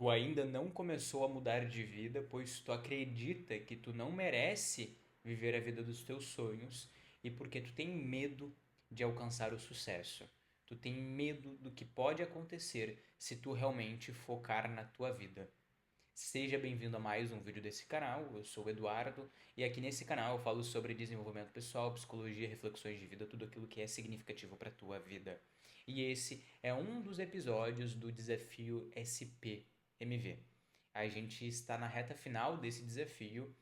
Tu ainda não começou a mudar de vida, pois tu acredita que tu não merece viver a vida dos teus sonhos e porque tu tem medo de alcançar o sucesso. Tu tem medo do que pode acontecer se tu realmente focar na tua vida. Seja bem-vindo a mais um vídeo desse canal. Eu sou o Eduardo e aqui nesse canal eu falo sobre desenvolvimento pessoal, psicologia, reflexões de vida, tudo aquilo que é significativo para a tua vida. E esse é um dos episódios do desafio SP-MV. A gente está na reta final desse desafio.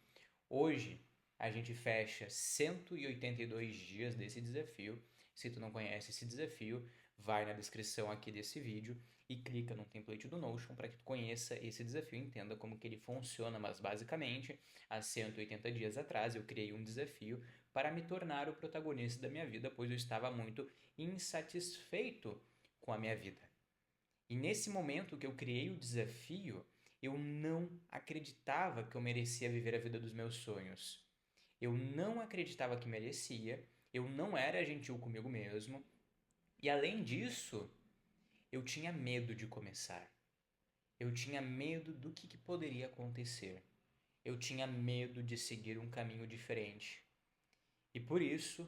Hoje a gente fecha 182 dias desse desafio. Se tu não conhece esse desafio, vai na descrição aqui desse vídeo e clica no template do Notion para que tu conheça esse desafio e entenda como que ele funciona. Mas basicamente, há 180 dias atrás eu criei um desafio para me tornar o protagonista da minha vida, pois eu estava muito insatisfeito com a minha vida. E nesse momento que eu criei o desafio, eu não acreditava que eu merecia viver a vida dos meus sonhos. Eu não acreditava que merecia, eu não era gentil comigo mesmo, e além disso, eu tinha medo de começar. Eu tinha medo do que poderia acontecer. Eu tinha medo de seguir um caminho diferente. E por isso,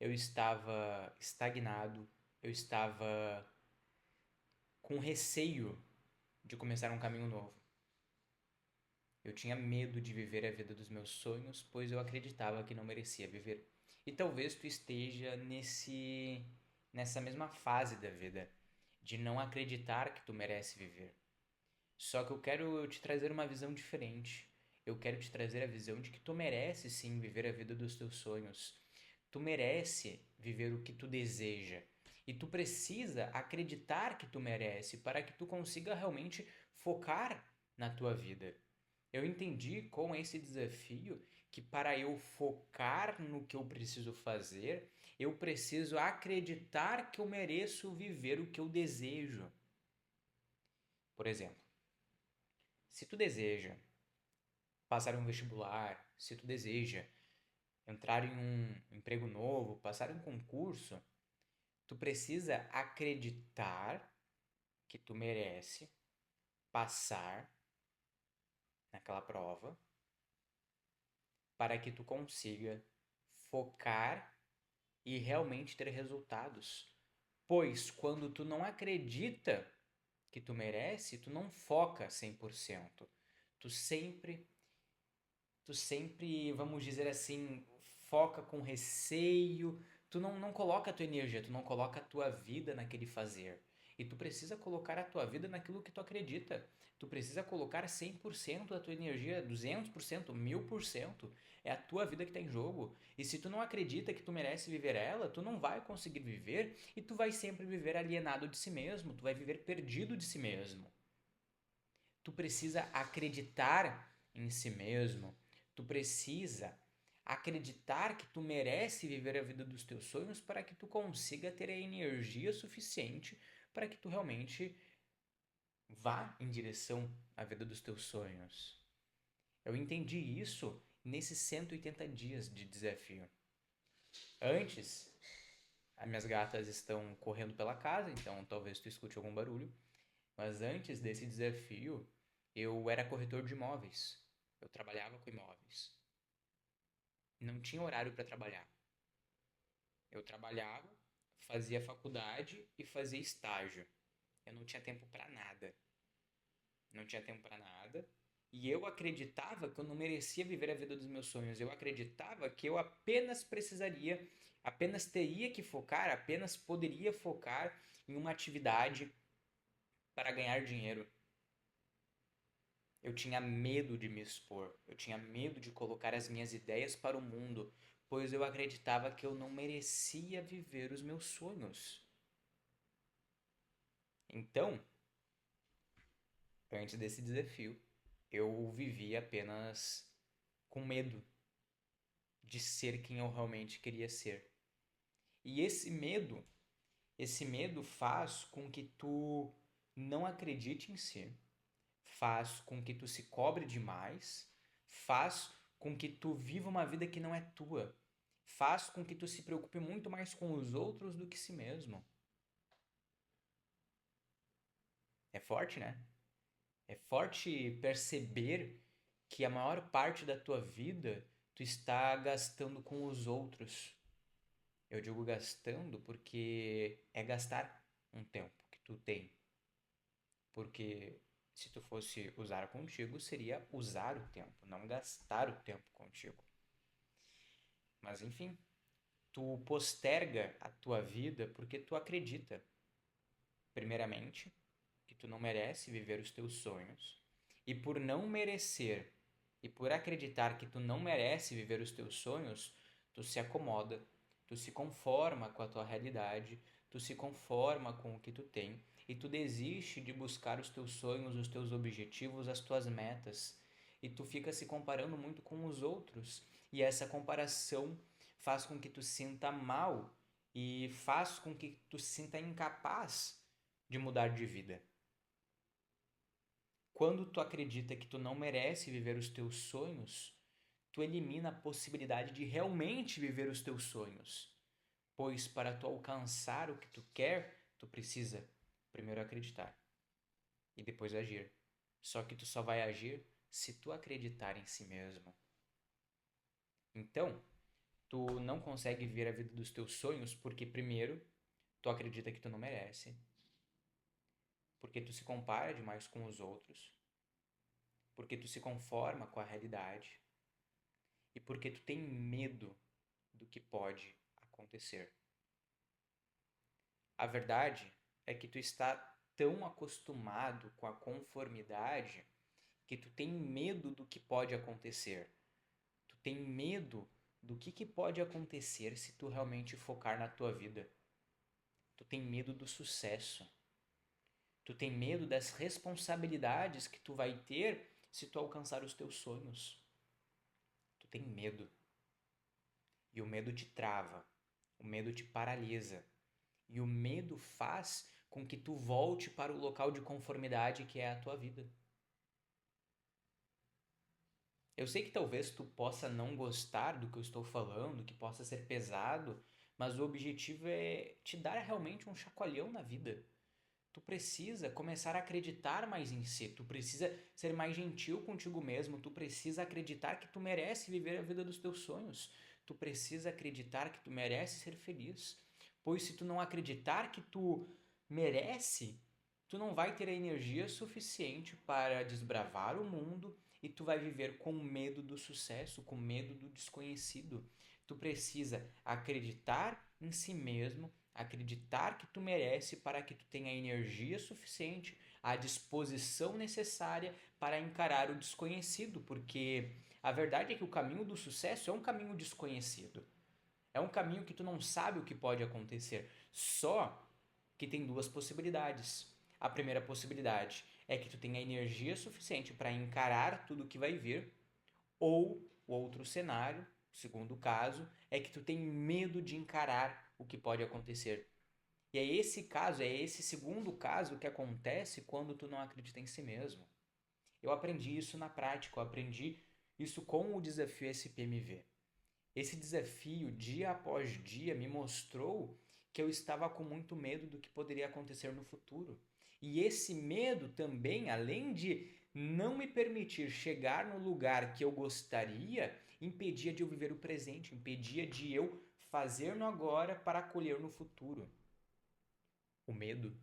eu estava estagnado, eu estava com receio de começar um caminho novo. Eu tinha medo de viver a vida dos meus sonhos, pois eu acreditava que não merecia viver. E talvez tu esteja nessa mesma fase da vida, de não acreditar que tu merece viver. Só que eu quero te trazer uma visão diferente. Eu quero te trazer a visão de que tu merece sim viver a vida dos teus sonhos. Tu merece viver o que tu deseja. E tu precisa acreditar que tu merece para que tu consiga realmente focar na tua vida. Eu entendi com esse desafio que para eu focar no que eu preciso fazer, eu preciso acreditar que eu mereço viver o que eu desejo. Por exemplo, se tu deseja passar em um vestibular, se tu deseja entrar em um emprego novo, passar em um concurso, tu precisa acreditar que tu merece passar naquela prova para que tu consiga focar e realmente ter resultados. Pois quando tu não acredita que tu merece, tu não foca 100%. Tu sempre tu sempre, vamos dizer assim, foca com receio, tu não coloca a tua energia, tu não coloca a tua vida naquele fazer. E tu precisa colocar a tua vida naquilo que tu acredita. Tu precisa colocar 100% da tua energia, 200%, 1000%. É a tua vida que está em jogo. E se tu não acredita que tu merece viver ela, tu não vai conseguir viver e tu vai sempre viver alienado de si mesmo, tu vai viver perdido de si mesmo. Tu precisa acreditar em si mesmo. Tu precisa acreditar que tu merece viver a vida dos teus sonhos para que tu consiga ter a energia suficiente para que tu realmente vá em direção à vida dos teus sonhos. Eu entendi isso nesses 180 dias de desafio. Antes, as minhas gatas estão correndo pela casa, então talvez tu escute algum barulho. Mas antes desse desafio, eu era corretor de imóveis. Eu trabalhava com imóveis. Não tinha horário para trabalhar. Eu trabalhava, fazia faculdade e fazia estágio. Eu não tinha tempo para nada. Não tinha tempo para nada. E eu acreditava que eu não merecia viver a vida dos meus sonhos. Eu acreditava que eu apenas precisaria, apenas teria que focar, apenas poderia focar em uma atividade para ganhar dinheiro. Eu tinha medo de me expor, eu tinha medo de colocar as minhas ideias para o mundo, pois eu acreditava que eu não merecia viver os meus sonhos. Então, antes desse desafio, eu vivia apenas com medo de ser quem eu realmente queria ser. E esse medo faz com que tu não acredite em si, faz com que tu se cobre demais, faz com que tu viva uma vida que não é tua, faz com que tu se preocupe muito mais com os outros do que si mesmo. É forte, né? É forte perceber que a maior parte da tua vida tu está gastando com os outros. Eu digo gastando porque é gastar um tempo que tu tem. Porque se tu fosse usar contigo, seria usar o tempo, não gastar o tempo contigo. Mas enfim, tu posterga a tua vida porque tu acredita, primeiramente, que tu não merece viver os teus sonhos. E por não merecer e por acreditar que tu não merece viver os teus sonhos, tu se acomoda, tu se conforma com a tua realidade, tu se conforma com o que tu tem e tu desiste de buscar os teus sonhos, os teus objetivos, as tuas metas. E tu fica se comparando muito com os outros. E essa comparação faz com que tu se sinta mal e faz com que tu se sinta incapaz de mudar de vida. Quando tu acredita que tu não merece viver os teus sonhos, tu elimina a possibilidade de realmente viver os teus sonhos. Pois para tu alcançar o que tu quer, tu precisa primeiro acreditar e depois agir. Só que tu só vai agir se tu acreditar em si mesmo. Então, tu não consegue viver a vida dos teus sonhos porque primeiro tu acredita que tu não merece, porque tu se compara demais com os outros, porque tu se conforma com a realidade e porque tu tem medo do que pode acontecer. A verdade é que tu está tão acostumado com a conformidade que tu tem medo do que pode acontecer. Tu tem medo do que pode acontecer se tu realmente focar na tua vida. Tu tem medo do sucesso. Tu tem medo das responsabilidades que tu vai ter se tu alcançar os teus sonhos. Tu tem medo. E o medo te trava. O medo te paralisa. E o medo faz com que tu volte para o local de conformidade que é a tua vida. Eu sei que talvez tu possa não gostar do que eu estou falando, que possa ser pesado, mas o objetivo é te dar realmente um chacoalhão na vida. Tu precisa começar a acreditar mais em si, tu precisa ser mais gentil contigo mesmo, tu precisa acreditar que tu merece viver a vida dos teus sonhos, tu precisa acreditar que tu merece ser feliz. Pois se tu não acreditar que tu merece, tu não vai ter a energia suficiente para desbravar o mundo e tu vai viver com medo do sucesso, com medo do desconhecido. Tu precisa acreditar em si mesmo, acreditar que tu merece para que tu tenha a energia suficiente, a disposição necessária para encarar o desconhecido, porque a verdade é que o caminho do sucesso é um caminho desconhecido. É um caminho que tu não sabe o que pode acontecer. Só que tem duas possibilidades. A primeira possibilidade é que tu tenha energia suficiente para encarar tudo que vai vir, ou o outro cenário, o segundo caso, é que tu tem medo de encarar o que pode acontecer. E é esse caso, é esse segundo caso que acontece quando tu não acredita em si mesmo. Eu aprendi isso na prática, eu aprendi isso com o desafio SPMV. Esse desafio, dia após dia, me mostrou que eu estava com muito medo do que poderia acontecer no futuro. E esse medo também, além de não me permitir chegar no lugar que eu gostaria, impedia de eu viver o presente, impedia de eu fazer no agora para colher no futuro. O medo.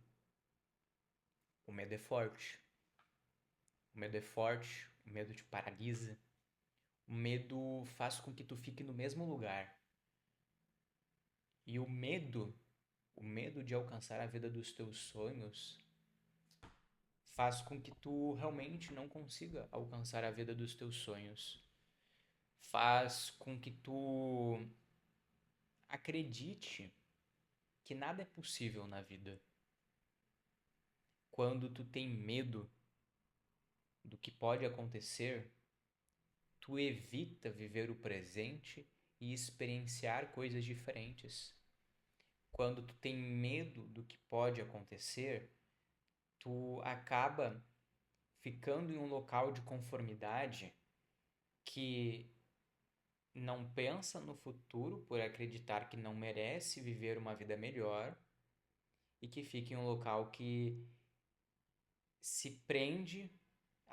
O medo é forte. O medo é forte, o medo te paralisa. O medo faz com que tu fique no mesmo lugar. E o medo de alcançar a vida dos teus sonhos, faz com que tu realmente não consiga alcançar a vida dos teus sonhos. Faz com que tu acredite que nada é possível na vida. Quando tu tem medo do que pode acontecer, tu evita viver o presente e experienciar coisas diferentes. Quando tu tem medo do que pode acontecer, tu acaba ficando em um local de conformidade que não pensa no futuro por acreditar que não merece viver uma vida melhor e que fica em um local que se prende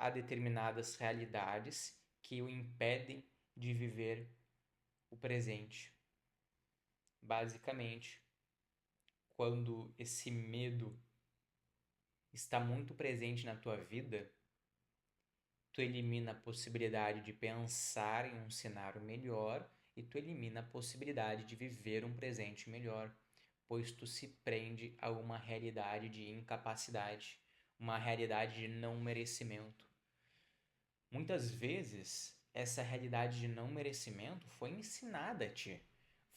a determinadas realidades que o impedem de viver o presente. Basicamente, quando esse medo está muito presente na tua vida, tu elimina a possibilidade de pensar em um cenário melhor e tu elimina a possibilidade de viver um presente melhor, pois tu se prende a uma realidade de incapacidade, uma realidade de não merecimento. Muitas vezes, essa realidade de não merecimento foi ensinada a ti,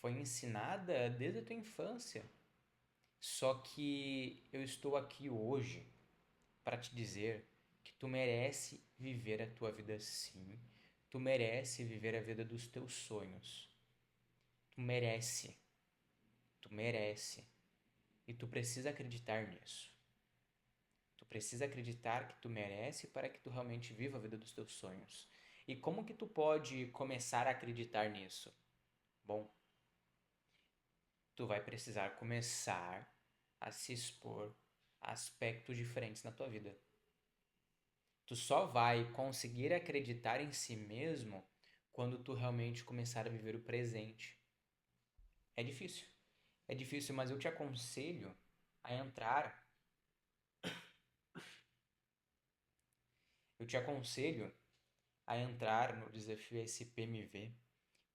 foi ensinada desde a tua infância. Só que eu estou aqui hoje para te dizer que tu merece viver a tua vida sim, tu merece viver a vida dos teus sonhos. Tu merece, tu merece. E tu precisa acreditar nisso. Tu precisa acreditar que tu merece para que tu realmente viva a vida dos teus sonhos. E como que tu pode começar a acreditar nisso? Bom, tu vai precisar começar a se expor a aspectos diferentes na tua vida. Tu só vai conseguir acreditar em si mesmo quando tu realmente começar a viver o presente. É difícil. É difícil, mas eu te aconselho a entrar. Eu te aconselho a entrar no desafio SPMV,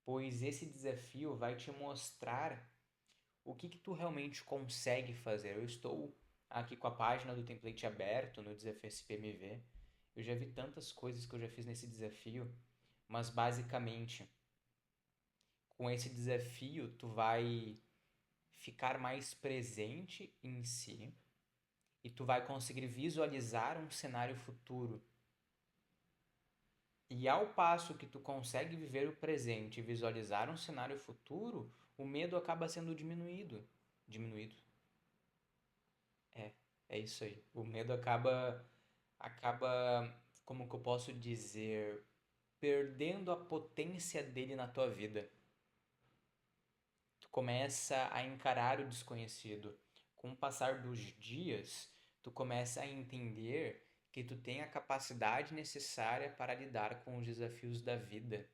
pois esse desafio vai te mostrar o que tu realmente consegue fazer. Eu estou aqui com a página do template aberto no desafio SPMV. Eu já vi tantas coisas que eu já fiz nesse desafio, mas basicamente com esse desafio tu vai ficar mais presente em si e tu vai conseguir visualizar um cenário futuro. E ao passo que tu consegue viver o presente e visualizar um cenário futuro, o medo acaba sendo diminuído. Diminuído. É, é isso aí. O medo acaba, como que eu posso dizer, perdendo a potência dele na tua vida. Tu começa a encarar o desconhecido. Com o passar dos dias, tu começa a entender que tu tem a capacidade necessária para lidar com os desafios da vida.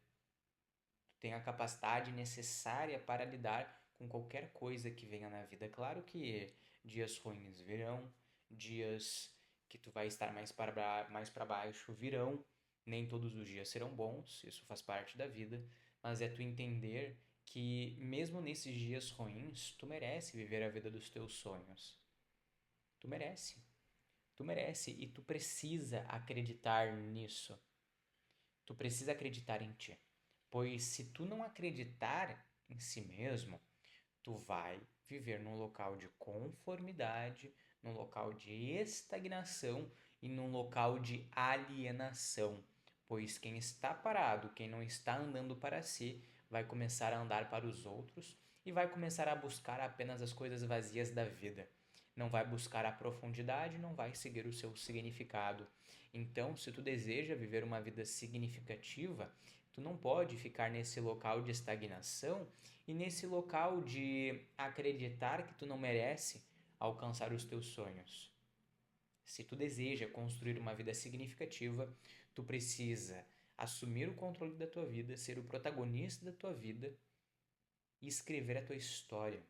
Tu tem a capacidade necessária para lidar com qualquer coisa que venha na vida. Claro que dias ruins virão, dias que tu vai estar mais para baixo virão, nem todos os dias serão bons, isso faz parte da vida, mas é tu entender que mesmo nesses dias ruins, tu merece viver a vida dos teus sonhos. Tu merece. Tu merece e tu precisa acreditar nisso. Tu precisa acreditar em ti. Pois se tu não acreditar em si mesmo, tu vai viver num local de conformidade, num local de estagnação e num local de alienação. Pois quem está parado, quem não está andando para si, vai começar a andar para os outros e vai começar a buscar apenas as coisas vazias da vida. Não vai buscar a profundidade, não vai seguir o seu significado. Então, se tu deseja viver uma vida significativa, tu não pode ficar nesse local de estagnação e nesse local de acreditar que tu não merece alcançar os teus sonhos. Se tu deseja construir uma vida significativa, tu precisa assumir o controle da tua vida, ser o protagonista da tua vida e escrever a tua história.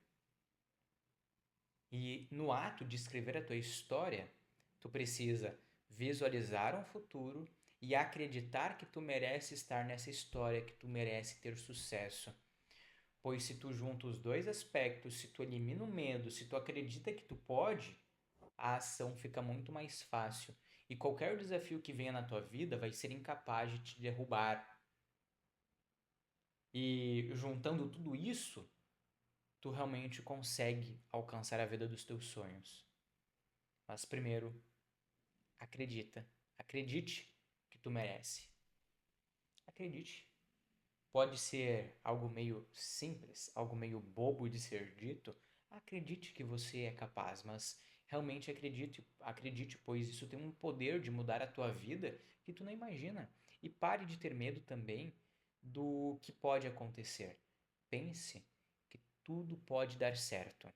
E no ato de escrever a tua história, tu precisa visualizar um futuro e acreditar que tu merece estar nessa história, que tu merece ter sucesso. Pois se tu junta os dois aspectos, se tu elimina o medo, se tu acredita que tu pode, a ação fica muito mais fácil. E qualquer desafio que venha na tua vida vai ser incapaz de te derrubar. E juntando tudo isso, tu realmente consegue alcançar a vida dos teus sonhos. Mas primeiro, acredita. Acredite que tu merece. Acredite. Pode ser algo meio simples, algo meio bobo de ser dito. Acredite que você é capaz, mas realmente acredite, pois isso tem um poder de mudar a tua vida que tu não imagina. E pare de ter medo também do que pode acontecer. Pense que tudo pode dar certo.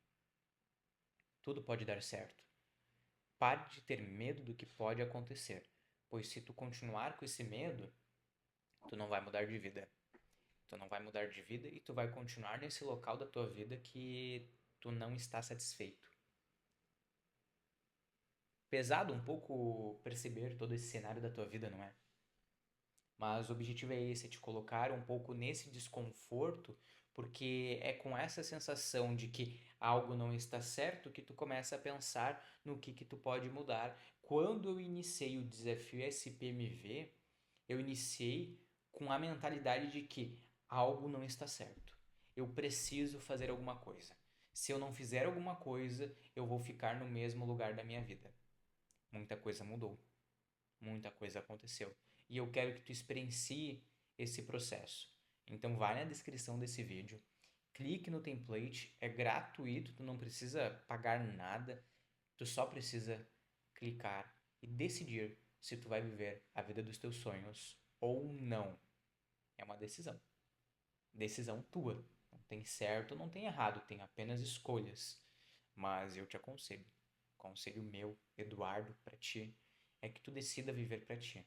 Tudo pode dar certo. Pare de ter medo do que pode acontecer, Pois se tu continuar com esse medo, tu não vai mudar de vida. Tu não vai mudar de vida e tu vai continuar nesse local da tua vida que tu não está satisfeito. Pesado um pouco perceber todo esse cenário da tua vida, não é? Mas o objetivo é esse, é te colocar um pouco nesse desconforto, porque é com essa sensação de que algo não está certo que tu começa a pensar no que tu pode mudar. Quando eu iniciei o desafio SPMV, eu iniciei com a mentalidade de que algo não está certo. Eu preciso fazer alguma coisa. Se eu não fizer alguma coisa, eu vou ficar no mesmo lugar da minha vida. Muita coisa mudou, muita coisa aconteceu. E eu quero que tu experiencie esse processo. Então vai na descrição desse vídeo, clique no template, é gratuito, tu não precisa pagar nada, tu só precisa clicar e decidir se tu vai viver a vida dos teus sonhos ou não. É uma decisão. Decisão tua. Não tem certo, não tem errado, tem apenas escolhas. Mas eu te aconselho, conselho meu, Eduardo, para ti, é que tu decida viver para ti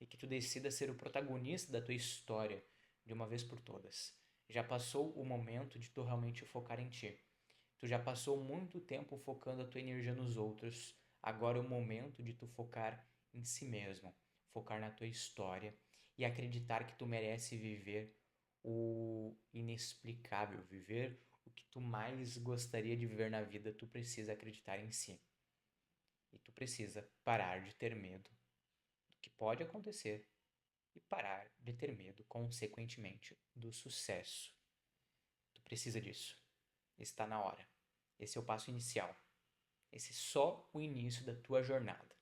e que tu decida ser o protagonista da tua história de uma vez por todas. Já passou o momento de tu realmente focar em ti. Tu já passou muito tempo focando a tua energia nos outros. Agora é o momento de tu focar em si mesmo, focar na tua história e acreditar que tu merece viver o inexplicável, viver o que tu mais gostaria de viver na vida. Tu precisa acreditar em si. E tu precisa parar de ter medo do que pode acontecer e parar de ter medo, consequentemente, do sucesso. Tu precisa disso. Está na hora. Esse é o passo inicial. Esse é só o início da tua jornada.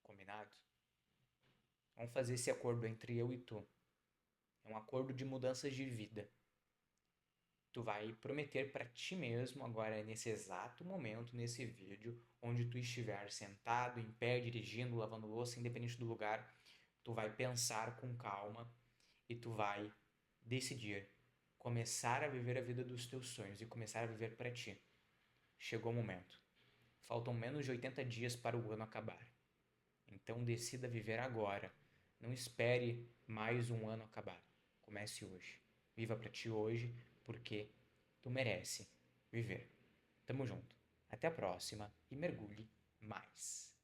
Combinado? Vamos fazer esse acordo entre eu e tu. É um acordo de mudanças de vida. Tu vai prometer para ti mesmo agora nesse exato momento, nesse vídeo, onde tu estiver sentado, em pé, dirigindo, lavando louça, independente do lugar, tu vai pensar com calma e tu vai decidir começar a viver a vida dos teus sonhos e começar a viver para ti. Chegou o momento. Faltam menos de 80 dias para o ano acabar. Então decida viver agora. Não espere mais um ano acabar. Comece hoje. Viva para ti hoje, porque tu merece viver. Tamo junto. Até a próxima e mergulhe mais.